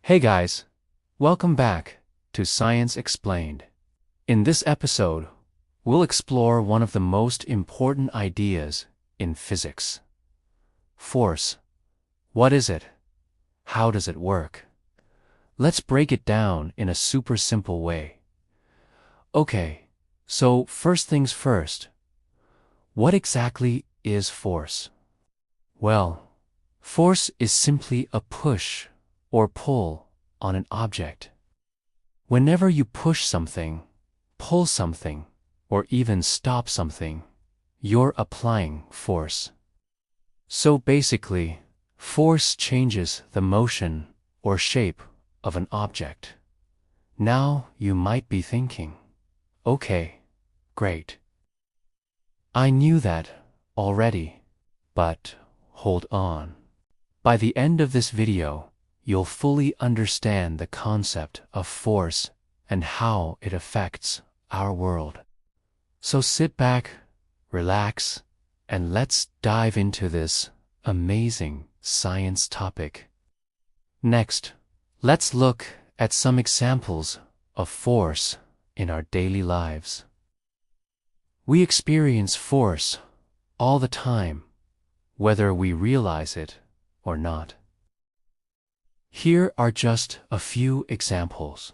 Hey guys, welcome back to Science Explained. In this episode, we'll explore one of the most important ideas in physics. Force. What is it? How does it work? Let's break it down in a super simple way. Okay, so first things first. What exactly is force? Well, force is simply a push or pull on an object. Whenever you push something, pull something, or even stop something, you're applying force. So basically, force changes the motion or shape of an object. Now you might be thinking, okay, great. I knew that already, but hold on. By the end of this video, you'll fully understand the concept of force and how it affects our world. So sit back, relax, and let's dive into this amazing science topic. Next, let's look at some examples of force in our daily lives. We experience force all the time, whether we realize it or not. Here are just a few examples.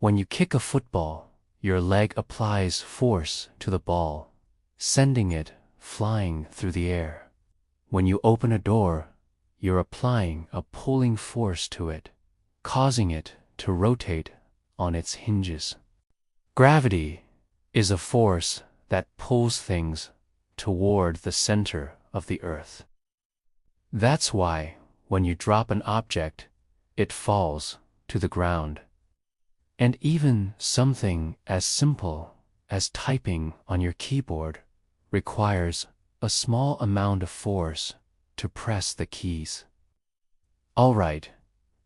When you kick a football, your leg applies force to the ball, sending it flying through the air. When you open a door, you're applying a pulling force to it, causing it to rotate on its hinges. Gravity is a force that pulls things toward the center of the earth. That's why when you drop an object, it falls to the ground. And even something as simple as typing on your keyboard requires a small amount of force to press the keys. Alright,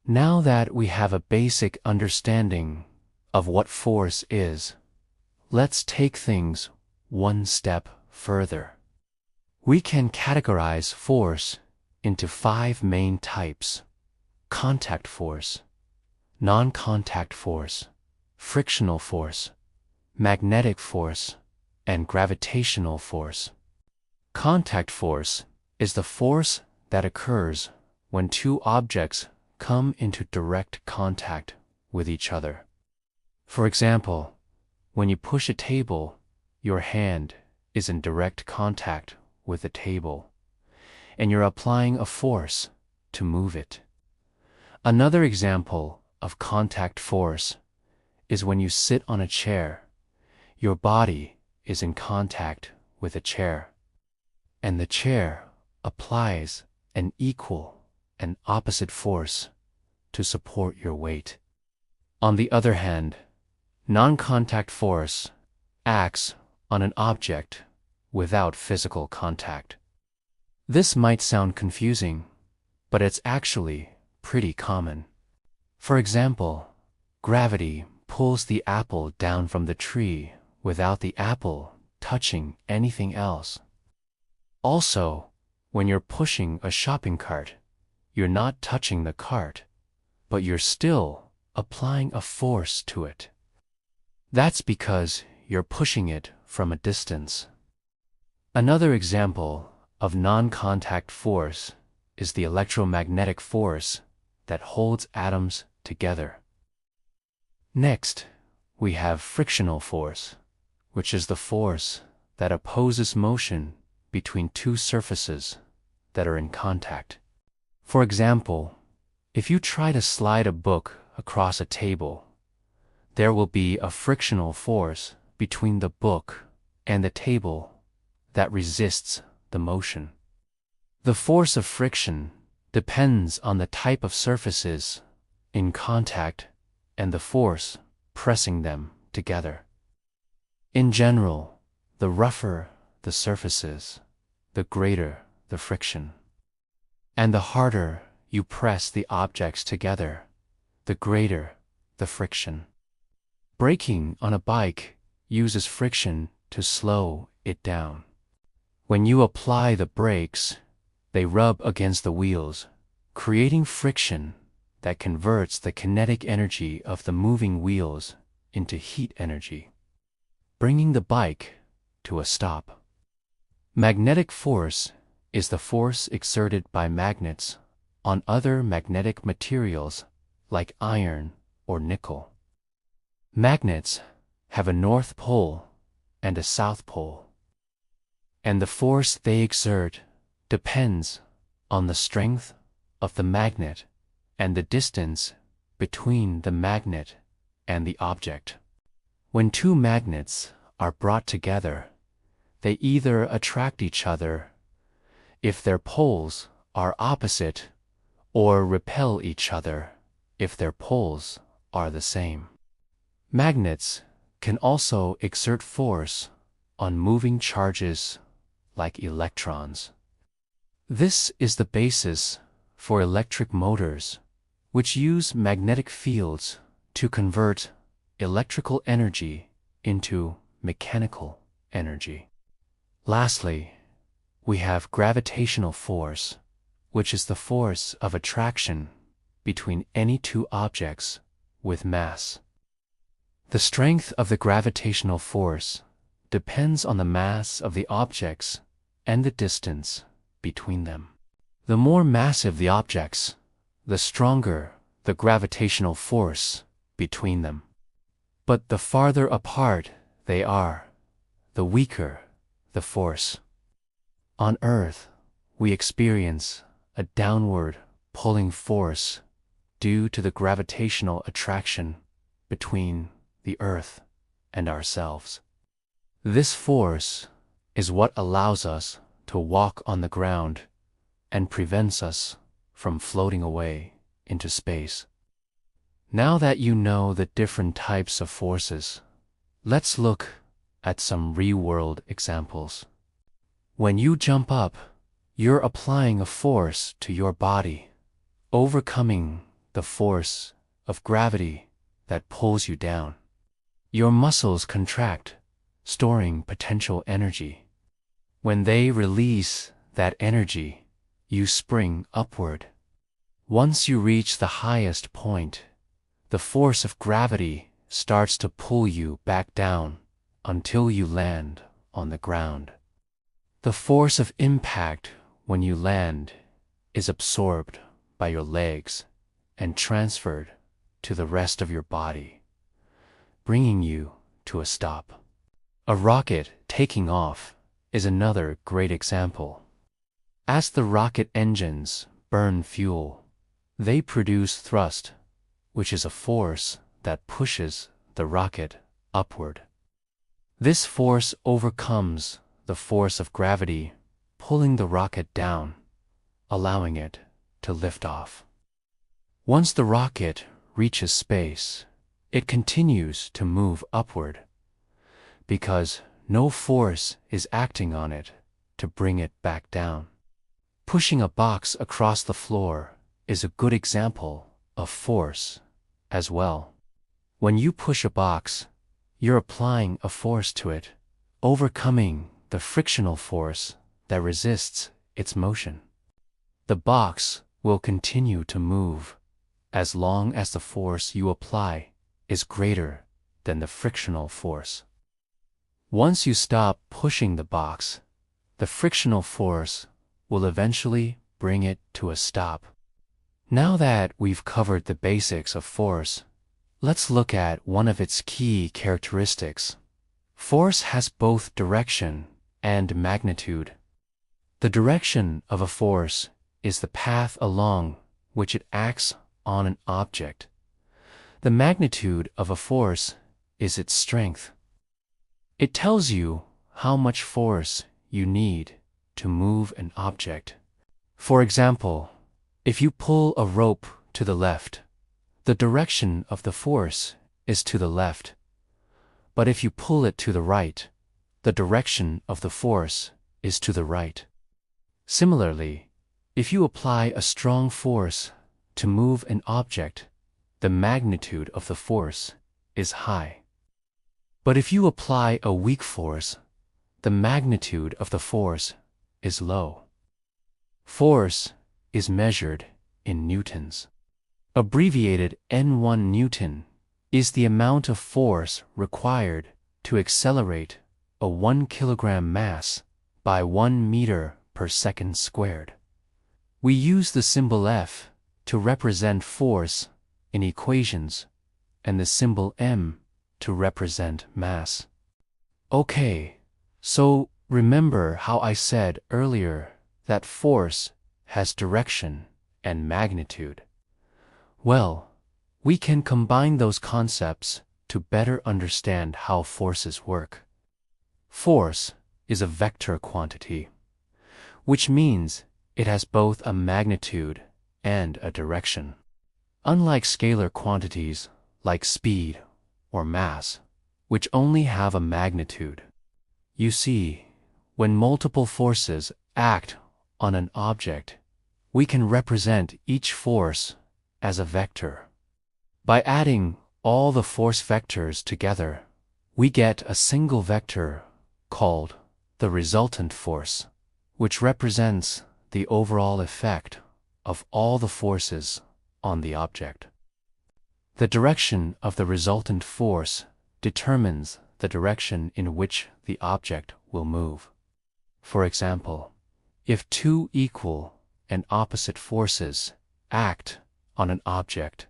now that we have a basic understanding of what force is, let's take things one step further. We can categorize force into 5 main types: contact force, non-contact force, frictional force, magnetic force, and gravitational force. Contact force is the force that occurs when two objects come into direct contact with each other. For example, when you push a table, your hand is in direct contact with the table, and you're applying a force to move it. Another example of contact force is when you sit on a chair. Your body is in contact with a chair, and the chair applies an equal and opposite force to support your weight. On the other hand, non-contact force acts on an object without physical contact. This might sound confusing, but it's actually pretty common. For example, gravity pulls the apple down from the tree without the apple touching anything else. Also, when you're pushing a shopping cart, you're not touching the cart, but you're still applying a force to it. That's because you're pushing it from a distance. Another example of non-contact force is the electromagnetic force that holds atoms together. Next, we have frictional force, which is the force that opposes motion between two surfaces that are in contact. For example, if you try to slide a book across a table, there will be a frictional force between the book and the table that resists the motion. The force of friction depends on the type of surfaces in contact and the force pressing them together. In general, the rougher the surfaces, the greater the friction. And the harder you press the objects together, the greater the friction. Braking on a bike uses friction to slow it down. When you apply the brakes, they rub against the wheels, creating friction that converts the kinetic energy of the moving wheels into heat energy, bringing the bike to a stop. Magnetic force is the force exerted by magnets on other magnetic materials like iron or nickel. Magnets have a north pole and a south pole, and the force they exert depends on the strength of the magnet and the distance between the magnet and the object. When two magnets are brought together, they either attract each other if their poles are opposite or repel each other if their poles are the same. Magnets can also exert force on moving charges like electrons. This is the basis for electric motors, which use magnetic fields to convert electrical energy into mechanical energy. Lastly, we have gravitational force, which is the force of attraction between any two objects with mass. The strength of the gravitational force depends on the mass of the objects and the distance between them. The more massive the objects, the stronger the gravitational force between them. But the farther apart they are, the weaker the force. On Earth, we experience a downward pulling force due to the gravitational attraction between the Earth and ourselves. This force is what allows us to walk on the ground and prevents us from floating away into space. Now that you know the different types of forces, let's look at some real-world examples. When you jump up, you're applying a force to your body, overcoming the force of gravity that pulls you down. Your muscles contract, storing potential energy. When they release that energy, you spring upward. Once you reach the highest point, the force of gravity starts to pull you back down until you land on the ground. The force of impact when you land is absorbed by your legs and transferred to the rest of your body, bringing you to a stop. A rocket taking off is another great example. As the rocket engines burn fuel, they produce thrust, which is a force that pushes the rocket upward. This force overcomes the force of gravity, pulling the rocket down, allowing it to lift off. Once the rocket reaches space, it continues to move upward because no force is acting on it to bring it back down. Pushing a box across the floor is a good example of force as well. When you push a box, you're applying a force to it, overcoming the frictional force that resists its motion. The box will continue to move as long as the force you apply is greater than the frictional force. Once you stop pushing the box, the frictional force will eventually bring it to a stop. Now that we've covered the basics of force, let's look at one of its key characteristics. Force has both direction and magnitude. The direction of a force is the path along which it acts on an object. The magnitude of a force is its strength. It tells you how much force you need to move an object. For example, if you pull a rope to the left, the direction of the force is to the left. But if you pull it to the right, the direction of the force is to the right. Similarly, if you apply a strong force to move an object, the magnitude of the force is high. But if you apply a weak force, the magnitude of the force is low. Force is measured in newtons. abbreviated N1 Newton, is the amount of force required to accelerate a 1 kilogram mass by 1 meter per second squared. We use the symbol F to represent force in equations and the symbol m to represent mass. Okay, so remember how I said earlier that force has direction and magnitude? Well, we can combine those concepts to better understand how forces work. Force is a vector quantity, which means it has both a magnitude and a direction. Unlike scalar quantities like speed or mass, which only have a magnitude. You see, when multiple forces act on an object, we can represent each force as a vector. By adding all the force vectors together, we get a single vector called the resultant force, which represents the overall effect of all the forces on the object. The direction of the resultant force determines the direction in which the object will move. For example, if two equal and opposite forces act on an object,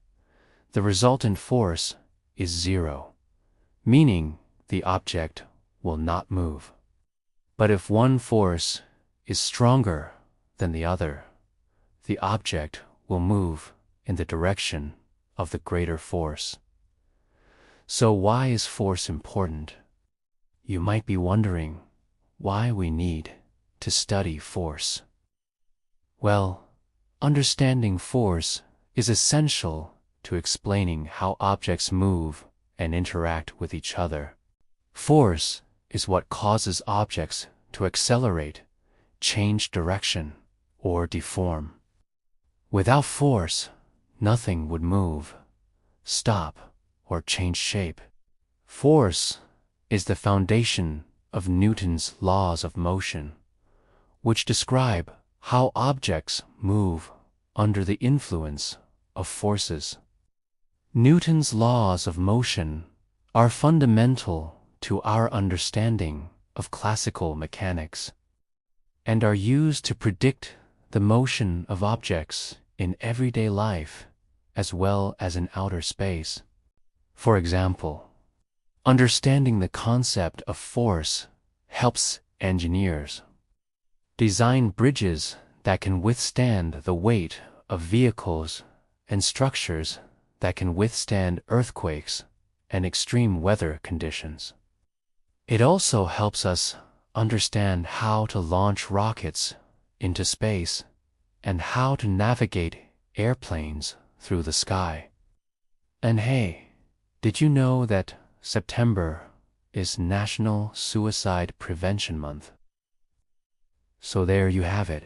the resultant force is 0, meaning the object will not move. But if one force is stronger than the other, the object will move in the direction of the greater force. So why is force important? You might be wondering why we need to study force. Well, understanding force is essential to explaining how objects move and interact with each other. Force is what causes objects to accelerate, change direction, or deform. Without force, nothing would move, stop, or change shape. Force is the foundation of Newton's laws of motion, which describe how objects move under the influence of forces. Newton's laws of motion are fundamental to our understanding of classical mechanics and are used to predict the motion of objects in everyday life as well as in outer space. For example, understanding the concept of force helps engineers design bridges that can withstand the weight of vehicles and structures that can withstand earthquakes and extreme weather conditions. It also helps us understand how to launch rockets into space and how to navigate airplanes through the sky. And hey, did you know that September is National Suicide Prevention Month? So there you have it.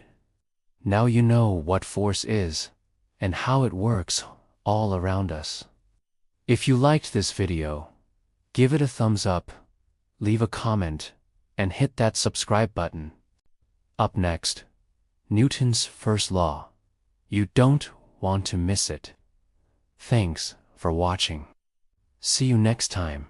Now you know what force is and how it works all around us. If you liked this video, give it a thumbs up, leave a comment, and hit that subscribe button. Up next, Newton's first law. You don't want to miss it. Thanks for watching. See you next time.